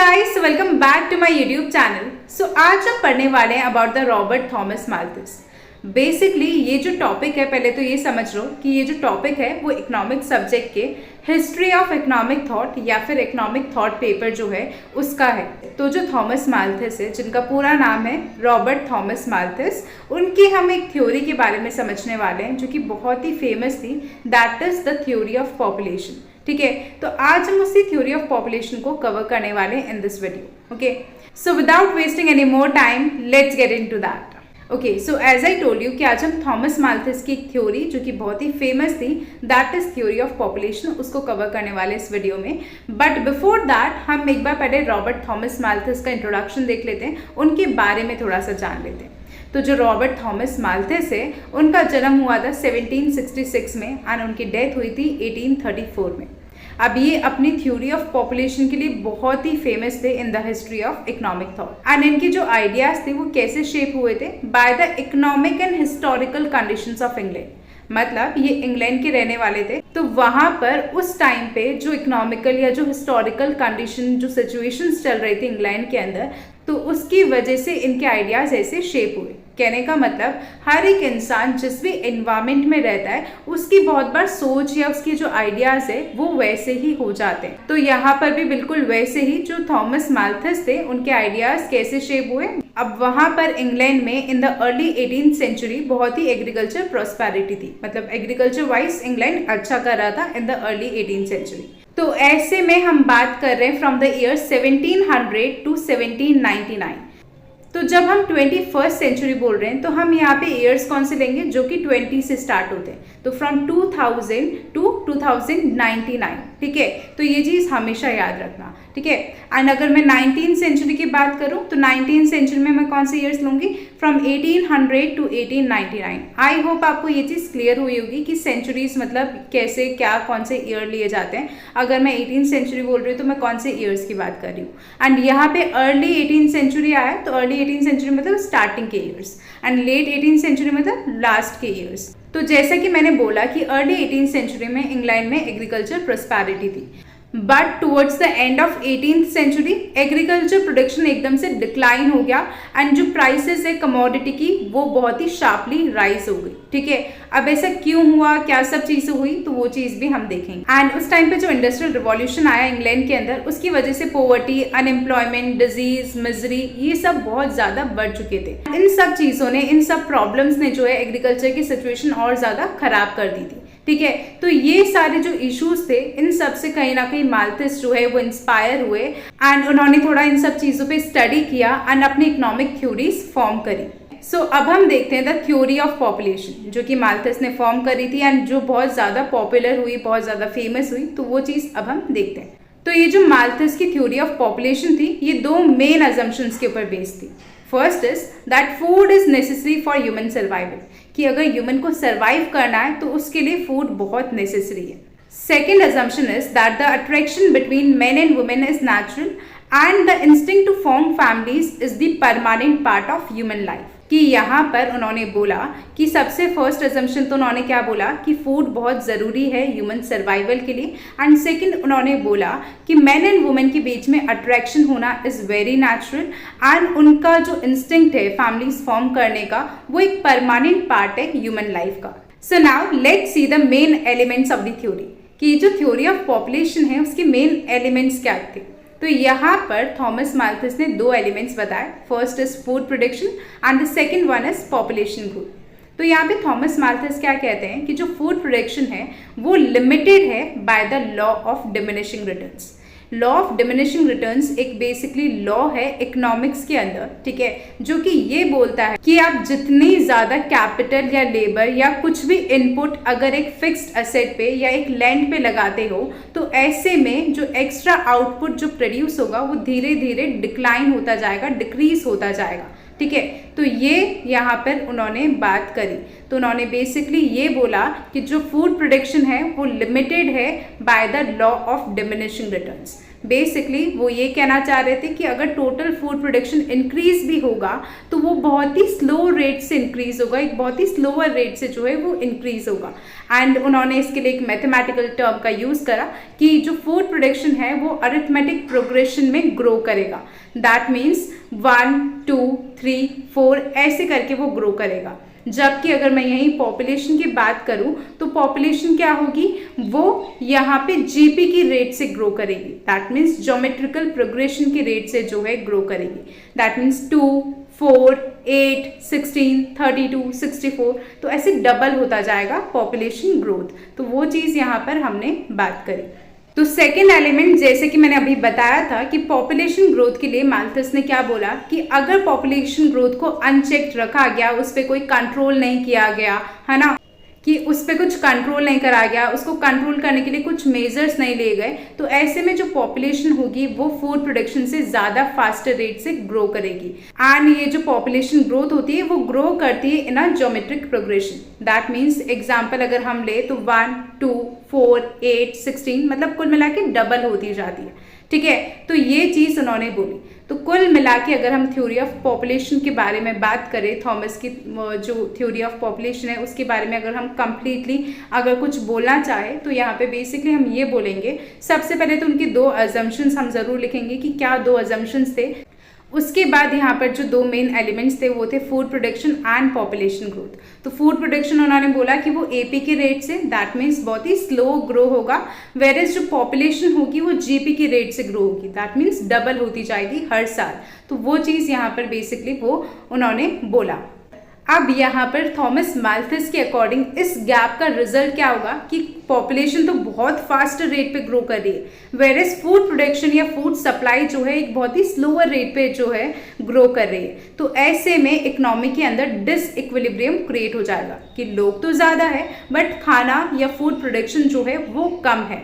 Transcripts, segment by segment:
Guys, welcome back to my YouTube channel. So आज हम पढ़ने वाले हैं about the Robert Thomas Malthus. Basically ये जो टॉपिक है, पहले तो ये समझ लो कि ये जो टॉपिक है वो इकोनॉमिक सब्जेक्ट के हिस्ट्री ऑफ इकोनॉमिक थॉट या फिर इकोनॉमिक थॉट पेपर जो है उसका है। तो जो थॉमस माल्थस है, जिनका पूरा नाम है रॉबर्ट थॉमस माल्थस, उनकी हम एक थ्योरी के बारे में समझने वाले हैं जो कि बहुत ही फेमस थी, that is the theory of population. ठीक है, तो आज हम उसी थ्योरी ऑफ पॉपुलेशन को कवर करने वाले हैं in this video. Okay, so without wasting any more time let's get into that. Okay, so as I told you कि आज हम थॉमस माल्थस की एक थ्योरी जो कि बहुत ही फेमस थी, that is theory of population, उसको कवर करने वाले इस वीडियो में। बट बिफोर दैट हम एक बार पहले रॉबर्ट थॉमस माल्थस का इंट्रोडक्शन देख लेते हैं, उनके बारे में थोड़ा सा जान लेते हैं। तो जो रॉबर्ट थॉमस माल्थस है, उनका जन्म हुआ था 1766 में एंड उनकी डेथ हुई थी 1834 में। अब ये अपनी थ्योरी ऑफ पॉपुलेशन के लिए बहुत ही फेमस थे in the history of economic thought. And इनके जो आइडियाज थे वो कैसे शेप हुए थे? By the economic and historical conditions of England. मतलब ये इंग्लैंड के रहने वाले थे, तो वहां पर उस टाइम पे जो इकोनॉमिकल या जो हिस्टोरिकल कंडीशन, जो सिचुएशंस चल रही थी इंग्लैंड के अंदर, तो उसकी वजह से इनके आइडियाज ऐसे शेप हुए। कहने का मतलब हर एक इंसान जिस भी एनवायरमेंट में रहता है उसकी बहुत बार सोच या उसकी जो आइडियाज है वो वैसे ही हो जाते हैं। तो यहाँ पर भी बिल्कुल वैसे ही जो थॉमस माल्थस थे, उनके आइडियाज कैसे शेप हुए। अब वहां पर इंग्लैंड में in the early 18th century बहुत ही एग्रीकल्चर प्रॉस्पेरिटी थी, मतलब एग्रीकल्चर वाइज इंग्लैंड अच्छा कर रहा था in the early 18th century. तो ऐसे में हम बात कर रहे हैं फ्रॉम द ईयर 1700 टू 1799। तो जब हम 21st सेंचुरी बोल रहे हैं तो हम यहाँ पे ईयर्स कौन से लेंगे जो कि 20 से स्टार्ट होते हैं, तो फ्रॉम 2000 टू 2099। ठीक है, तो ये चीज़ हमेशा याद रखना। ठीक है, एंड अगर मैं 19th सेंचुरी की बात करूँ तो 19th सेंचुरी में मैं कौन से ईयर्स लूँगी? From 1800 to 1899। आई होप आपको ये चीज़ क्लियर हुई होगी कि सेंचुरीज मतलब कैसे, क्या, कौन से ईयर लिए जाते हैं। अगर मैं 18th सेंचुरी बोल रही हूँ तो मैं कौन से ईयर्स की बात कर रही हूँ। एंड यहाँ पे अर्ली 18th सेंचुरी आया, तो अर्ली 18th सेंचुरी मतलब स्टार्टिंग के years, and late 18th century मतलब लास्ट के ईयर्स। तो जैसा कि मैंने बोला कि अर्ली 18th सेंचुरी में इंग्लैंड में एग्रीकल्चर प्रॉस्पेरिटी थी, but towards the end of 18th century agriculture production एकदम से डिक्लाइन हो गया एंड जो प्राइसेस है कमोडिटी की वो बहुत ही शार्पली राइज हो गई। ठीक है, अब ऐसा क्यों हुआ, क्या सब चीज़ें हुई, तो वो चीज़ भी हम देखेंगे। एंड उस टाइम पे जो इंडस्ट्रियल रिवॉल्यूशन आया इंग्लैंड के अंदर, उसकी वजह से पॉवर्टी, अनएम्प्लॉयमेंट, डिजीज, मिजरी, ये सब बहुत ज़्यादा बढ़ चुके थे। इन सब चीज़ों ने, इन सब प्रॉब्लम्स ने जो है एग्रीकल्चर की सिचुएशन और ज़्यादा खराब कर दी थी। ठीक है, तो ये सारे जो इश्यूज थे, इन सब से कहीं ना कहीं माल्थस जो है वो इंस्पायर हुए एंड उन्होंने थोड़ा इन सब चीज़ों पे स्टडी किया एंड अपनी इकोनॉमिक थ्योरीज फॉर्म करी। सो अब हम देखते हैं द थ्योरी ऑफ पॉपुलेशन जो कि माल्थस ने फॉर्म करी थी एंड जो बहुत ज़्यादा पॉपुलर हुई, बहुत ज़्यादा फेमस हुई, तो वो चीज़ अब हम देखते हैं। तो ये जो माल्थस की थ्योरी ऑफ पॉपुलेशन थी, ये दो मेन अजम्पशंस के ऊपर बेस्ड थी। First is that food is necessary for human survival, कि अगर ह्यूमन को सर्वाइव करना है तो उसके लिए फूड बहुत नेसेसरी है। Second assumption is that the attraction between men and women is natural and the instinct to form families is the permanent part of human life। कि यहाँ पर उन्होंने बोला कि सबसे फर्स्ट assumption तो उन्होंने क्या बोला कि फूड बहुत ज़रूरी है ह्यूमन सर्वाइवल के लिए, एंड सेकंड उन्होंने बोला कि मैन एंड वुमेन के बीच में अट्रैक्शन होना इज़ वेरी नेचुरल एंड उनका जो इंस्टिंक्ट है फैमिलीज फॉर्म करने का वो एक परमानेंट पार्ट है ह्यूमन लाइफ का। So now let's see the main elements of the theory, कि जो थ्योरी ऑफ पॉपुलेशन है उसके मेन एलिमेंट्स क्या थे। तो यहाँ पर थॉमस माल्थस ने दो एलिमेंट्स बताए, first is food production and the second one is population growth. तो यहाँ पे थॉमस माल्थस क्या कहते हैं कि जो फूड प्रोडक्शन है वो लिमिटेड है by the law of diminishing returns. Law of diminishing returns एक बेसिकली लॉ है इकोनॉमिक्स के अंदर, ठीक है, जो कि ये बोलता है कि आप जितनी ज़्यादा कैपिटल या लेबर या कुछ भी इनपुट अगर एक फिक्स्ड एसेट पे या एक लैंड पे लगाते हो तो ऐसे में जो एक्स्ट्रा आउटपुट जो प्रोड्यूस होगा वो धीरे धीरे डिक्लाइन होता जाएगा, डिक्रीज होता जाएगा। ठीक है, तो ये यहाँ पर उन्होंने बात करी। तो उन्होंने बेसिकली ये बोला कि जो फूड प्रोडक्शन है वो लिमिटेड है by the law of diminishing returns. Basically वो ये कहना चाह रहे थे कि अगर टोटल फूड प्रोडक्शन इंक्रीज भी होगा तो वो बहुत ही स्लो रेट से इंक्रीज होगा, एक बहुत ही स्लोअर रेट से जो है वो इंक्रीज होगा। एंड उन्होंने इसके लिए एक मैथमेटिकल टर्म का यूज़ करा कि जो फूड प्रोडक्शन है वो अरिथमेटिक प्रोग्रेशन में ग्रो करेगा। दैट मीन्स 1 2 3 4 ऐसे करके वो ग्रो करेगा। जबकि अगर मैं यहीं पॉपुलेशन की बात करूं तो पॉपुलेशन क्या होगी, वो यहाँ पे जीपी की रेट से ग्रो करेगी। दैट मीन्स ज्योमेट्रिकल प्रोग्रेशन की रेट से जो है ग्रो करेगी। दैट मीन्स 2 4 8 16 32 64, तो ऐसे डबल होता जाएगा पॉपुलेशन ग्रोथ। तो वो चीज़ यहाँ पर हमने बात करी। तो सेकेंड एलिमेंट, जैसे कि मैंने अभी बताया था कि पॉपुलेशन ग्रोथ के लिए माल्थस ने क्या बोला कि अगर पॉपुलेशन ग्रोथ को अनचेक्ड रखा गया, उस पर कोई कंट्रोल नहीं किया गया, है ना, कि उस पर कुछ कंट्रोल नहीं करा गया, उसको कंट्रोल करने के लिए कुछ मेजर्स नहीं लिए गए, तो ऐसे में जो पॉपुलेशन होगी वो फूड प्रोडक्शन से ज़्यादा फास्टर रेट से ग्रो करेगी। एंड ये जो पॉपुलेशन ग्रोथ होती है वो ग्रो करती है in a geometric progression. That means example अगर हम ले तो 1 2 4 8 16, मतलब कुल मिला के डबल होती जाती है। ठीक है, तो ये चीज़ उन्होंने बोली। तो कुल मिला के अगर हम थ्योरी ऑफ पॉपुलेशन के बारे में बात करें, थॉमस की जो थ्योरी ऑफ पॉपुलेशन है उसके बारे में अगर हम कंप्लीटली अगर कुछ बोलना चाहें तो यहाँ पे बेसिकली हम ये बोलेंगे, सबसे पहले तो उनके 2 अजम्पशंस हम ज़रूर लिखेंगे कि क्या 2 अजम्पशंस थे। उसके बाद यहाँ पर जो 2 मेन एलिमेंट्स थे वो थे food production and population growth. तो फूड प्रोडक्शन उन्होंने बोला कि वो एपी के रेट से, दैट मीन्स बहुत ही स्लो ग्रो होगा, वेरेज जो पॉपुलेशन होगी वो जीपी की रेट से ग्रो होगी, दैट मीन्स डबल होती जाएगी हर साल। तो वो चीज़ यहाँ पर बेसिकली वो उन्होंने बोला। अब यहाँ पर थॉमस माल्थस के अकॉर्डिंग इस गैप का रिजल्ट क्या होगा कि पॉपुलेशन तो बहुत फास्ट रेट पे ग्रो कर रही है, वेरेज फूड प्रोडक्शन या फूड सप्लाई जो है एक बहुत ही स्लोअर रेट पे जो है ग्रो कर रही है। तो ऐसे में इकोनॉमी के अंदर डिसइक्विलिब्रियम क्रिएट हो जाएगा कि लोग तो ज़्यादा है बट खाना या फूड प्रोडक्शन जो है वो कम है।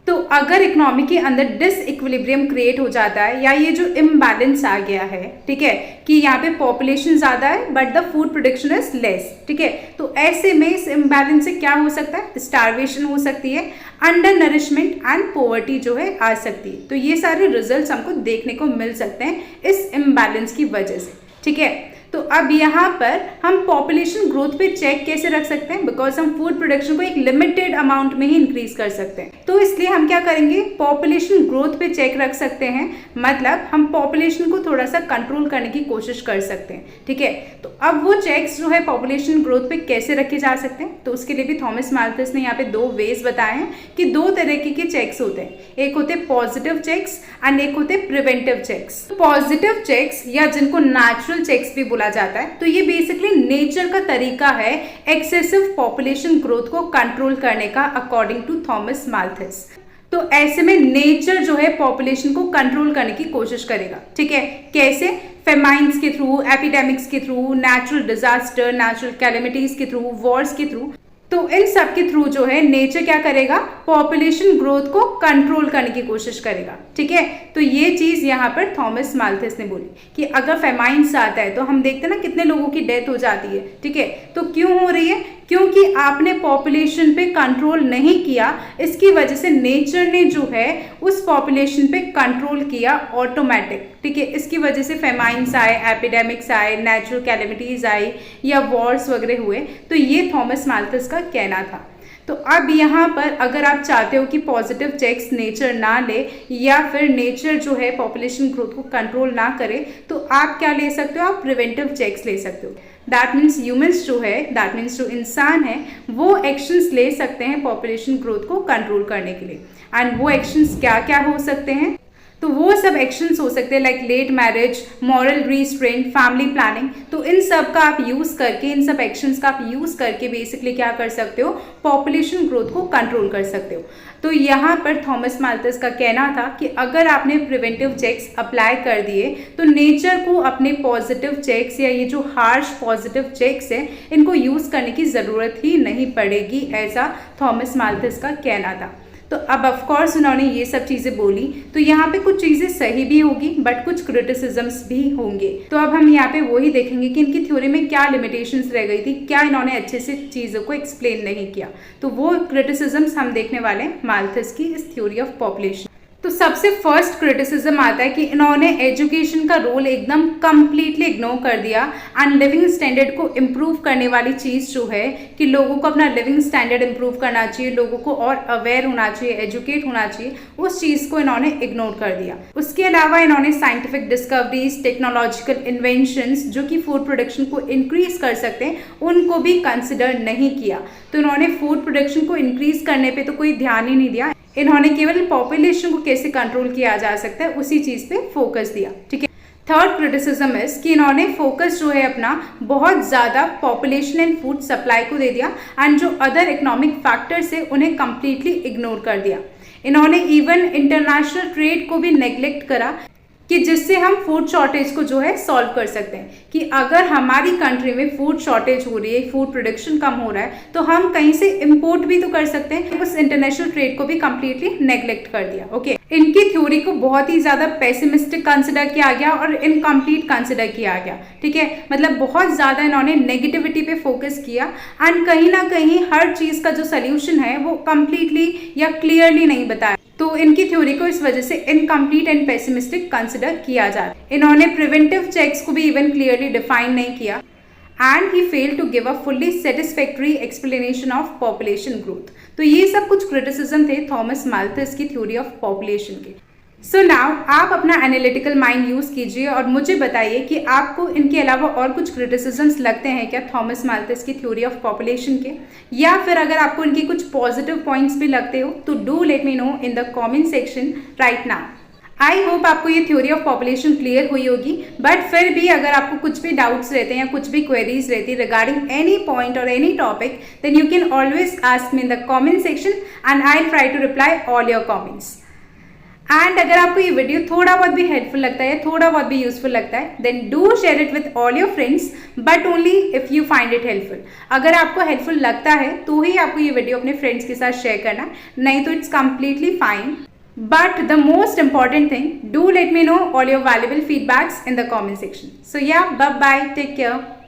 तो अगर इकोनॉमी के अंदर डिसइक्विलिब्रियम क्रिएट हो जाता है या ये जो इम्बैलेंस आ गया है, ठीक है, कि यहाँ पे पॉपुलेशन ज़्यादा है but the food production is less, ठीक है, तो ऐसे में इस इम्बैलेंस से क्या हो सकता है, स्टारवेशन हो सकती है, अंडर नरिशमेंट एंड पॉवर्टी जो है आ सकती है। तो ये सारे रिजल्ट्स हमको देखने को मिल सकते हैं इस इम्बैलेंस की वजह से। ठीक है, तो अब यहाँ पर हम पॉपुलेशन ग्रोथ पे चेक कैसे रख सकते हैं, बिकॉज हम फूड प्रोडक्शन को एक लिमिटेड अमाउंट में ही इंक्रीज कर सकते हैं। तो इसलिए हम क्या करेंगे, पॉपुलेशन ग्रोथ पे चेक रख सकते हैं, मतलब हम पॉपुलेशन को थोड़ा सा कंट्रोल करने की कोशिश कर सकते हैं। ठीक है, तो अब वो चेक्स जो है पॉपुलेशन ग्रोथ पे कैसे रखे जा सकते हैं, तो उसके लिए भी थॉमस माल्थस ने यहाँ पे 2 वेज बताए हैं कि 2 तरीके के चेक्स होते हैं, एक होते पॉजिटिव चेक्स एंड एक होते प्रिवेंटिव चेक्स। पॉजिटिव चेक्स या जिनको नेचुरल चेक्स भी बोला जाता है, तो ये बेसिकली नेचर का तरीका है एक्सेसिव पॉपुलेशन ग्रोथ को कंट्रोल करने का अकॉर्डिंग टू थॉमस माल्थस। तो ऐसे में नेचर जो है पॉपुलेशन को कंट्रोल करने की कोशिश करेगा। ठीक है, कैसे, फेमाइंस के थ्रू, एपिडेमिक्स के through, natural disaster, natural calamities के थ्रू, वॉर्स के थ्रू। तो इन सब के थ्रू जो है नेचर क्या करेगा, पॉपुलेशन ग्रोथ को कंट्रोल करने की कोशिश करेगा। ठीक है, तो ये चीज़ यहाँ पर थॉमस माल्थस ने बोली कि अगर फेमाइंस आता है तो हम देखते हैं ना कितने लोगों की डेथ हो जाती है। ठीक है, तो क्यों हो रही है, क्योंकि आपने पॉपुलेशन पे कंट्रोल नहीं किया, इसकी वजह से नेचर ने जो है उस पॉपुलेशन पे कंट्रोल किया ऑटोमेटिक। ठीक है, इसकी वजह से फेमाइंस आए, एपिडेमिक्स आए, नेचुरल कैलेमिटीज आई या वॉर्स वगैरह हुए। तो ये थॉमस माल्थस का कहना था। तो अब यहाँ पर अगर आप चाहते हो कि पॉजिटिव चेक्स नेचर ना ले या फिर नेचर जो है पॉपुलेशन ग्रोथ को कंट्रोल ना करे, तो आप क्या ले सकते हो, आप प्रिवेंटिव चेक्स ले सकते हो। दैट मीन्स ह्यूमंस जो है, दैट मीन्स जो इंसान है वो एक्शंस ले सकते हैं पॉपुलेशन ग्रोथ को कंट्रोल करने के लिए। एंड वो एक्शंस क्या क्या हो सकते हैं, तो वो सब एक्शंस हो सकते हैं like late marriage, moral restraint, family planning. तो इन सब का आप यूज़ करके, इन सब एक्शंस का आप यूज़ करके बेसिकली क्या कर सकते हो, पॉपुलेशन ग्रोथ को कंट्रोल कर सकते हो। तो यहाँ पर थॉमस माल्थस का कहना था कि अगर आपने प्रिवेंटिव चेक्स अप्लाई कर दिए तो नेचर को अपने पॉजिटिव चेक्स या ये जो हार्श पॉजिटिव चेक्स है इनको यूज़ करने की ज़रूरत ही नहीं पड़ेगी, ऐसा थॉमस माल्थस का कहना था। तो अब ऑफ कोर्स उन्होंने ये सब चीज़ें बोली, तो यहाँ पे कुछ चीज़ें सही भी होगी बट कुछ क्रिटिसिजम्स भी होंगे। तो अब हम यहाँ पे वही देखेंगे कि इनकी थ्योरी में क्या लिमिटेशंस रह गई थी, क्या इन्होंने अच्छे से चीज़ों को एक्सप्लेन नहीं किया। तो वो क्रिटिसिजम्स हम देखने वाले हैं माल्थस की इस थ्योरी ऑफ पॉपुलेशन। तो सबसे फर्स्ट क्रिटिसिज्म आता है कि इन्होंने एजुकेशन का रोल एकदम कंप्लीटली इग्नोर कर दिया एंड लिविंग स्टैंडर्ड को इम्प्रूव करने वाली चीज़ जो है कि लोगों को अपना लिविंग स्टैंडर्ड इम्प्रूव करना चाहिए, लोगों को और अवेयर होना चाहिए, एजुकेट होना चाहिए, उस चीज़ को इन्होंने इग्नोर कर दिया। उसके अलावा इन्होंने साइंटिफिक डिस्कवरीज, टेक्नोलॉजिकल इन्वेंशंस जो कि फूड प्रोडक्शन को इंक्रीज कर सकते हैं, उनको भी कंसिडर नहीं किया। तो इन्होंने फूड प्रोडक्शन को इंक्रीज करने पे तो कोई ध्यान ही नहीं दिया, इन्होंने केवल पॉपुलेशन को कैसे कंट्रोल किया जा सकता है उसी चीज पे फोकस दिया। ठीक है। थर्ड क्रिटिसिज्म इज कि इन्होंने फोकस जो है अपना बहुत ज्यादा पॉपुलेशन एंड फूड सप्लाई को दे दिया एंड जो अदर इकोनॉमिक फैक्टर्स है उन्हें कंप्लीटली इग्नोर कर दिया। इन्होंने इवन इंटरनेशनल ट्रेड को भी नेग्लेक्ट करा कि जिससे हम फूड शॉर्टेज को जो है सॉल्व कर सकते हैं, कि अगर हमारी कंट्री में फूड शॉर्टेज हो रही है, फूड प्रोडक्शन कम हो रहा है, तो हम कहीं से इंपोर्ट भी तो कर सकते हैं। उस इंटरनेशनल ट्रेड को भी कंप्लीटली नेग्लेक्ट कर दिया। ओके, इनकी थ्योरी को बहुत ही ज्यादा पेसिमिस्टिक कंसिडर किया गया और इनकम्प्लीट कंसिडर किया गया। ठीक है, मतलब बहुत ज्यादा इन्होंने नेगेटिविटी पे फोकस किया एंड कहीं ना कहीं हर चीज का जो सोल्यूशन है वो कंप्लीटली या क्लियरली नहीं बताया। तो इनकी थ्योरी को इस वजह से इनकम्प्लीट एंड पेसिमिस्टिक कंसिडर किया जा रहा है। इन्होंने प्रिवेंटिव चेक्स को भी इवन क्लियरली डिफाइन नहीं किया and he failed to give a fully satisfactory explanation of population growth. तो ये सब कुछ क्रिटिसिज्म थे थॉमस माल्थस की थ्योरी ऑफ पॉपुलेशन के। सो नाउ आप अपना एनालिटिकल माइंड यूज कीजिए और मुझे बताइए कि आपको इनके अलावा और कुछ क्रिटिसिजम्स लगते हैं क्या थॉमस माल्थस की थ्योरी ऑफ पॉपुलेशन के, या फिर अगर आपको इनके कुछ पॉजिटिव पॉइंट्स भी लगते हो तो do let me no in the comment section right now. I hope आपको ये थ्योरी ऑफ पॉपुलेशन क्लियर हुई होगी, बट फिर भी अगर आपको कुछ भी डाउट्स रहते हैं या कुछ भी क्वेरीज रहती है रिगार्डिंग एनी पॉइंट और any topic, then you can always ask me in the comment section and I try to reply all your comments. And अगर आपको ये वीडियो थोड़ा बहुत भी हेल्पफुल लगता है, थोड़ा बहुत भी यूजफुल लगता है, then do share it with all your friends, but only if you find it helpful. अगर आपको हेल्पफुल लगता है तो ही आपको ये वीडियो अपने फ्रेंड्स के साथ शेयर करना, नहीं तो it's completely fine. But the most important thing, do let me know all your valuable feedbacks in the comment section. So yeah, bye bye, take care.